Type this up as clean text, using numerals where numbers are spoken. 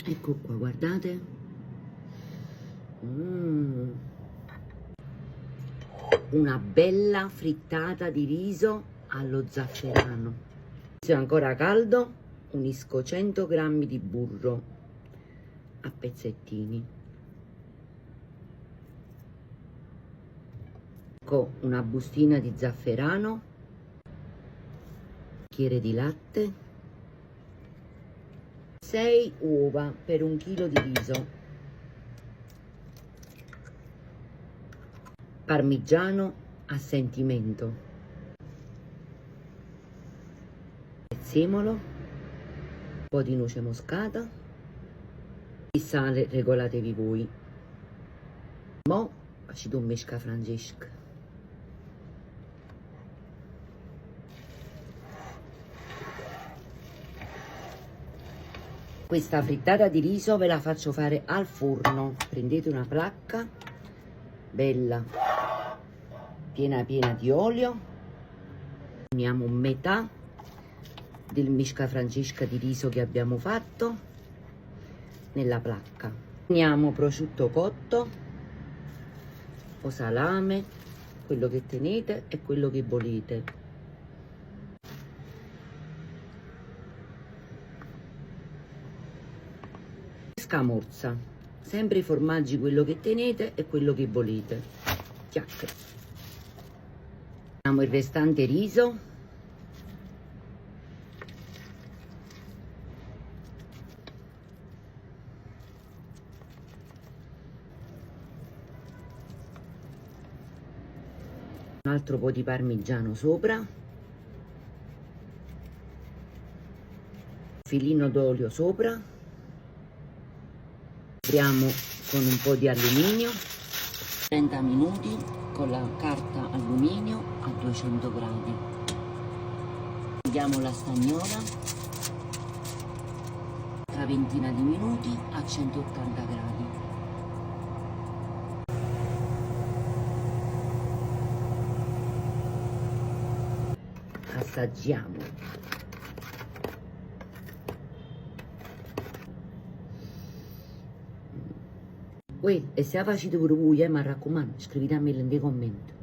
Ecco qua, guardate. Una bella frittata di riso allo zafferano. Se è ancora caldo, unisco 100 grammi di burro a pezzettini. Ecco una bustina di zafferano, un bicchiere di latte, 6 uova per 1 chilo di riso, parmigiano a sentimento, prezzemolo, un po' di noce moscata, il sale regolatevi voi. Mo ci do un mesca Francesca. Questa frittata di riso ve la faccio fare al forno. Prendete una placca bella, piena di olio. Uniamo metà del misca Francesca di riso che abbiamo fatto nella placca. Uniamo prosciutto cotto o salame, quello che tenete e quello che volete. Scamorza, sempre i formaggi, quello che tenete e quello che volete. Chiacchiere. Mettiamo il restante riso. Un altro po' di parmigiano sopra. Un filino d'olio sopra. Apriamo con un po' di alluminio, 30 minuti con la carta alluminio a 200 gradi. Togliamo la stagnola, una ventina di minuti a 180 gradi. Assaggiamo. E se la facete pure voi, mi raccomando, scrivetemi nei commenti.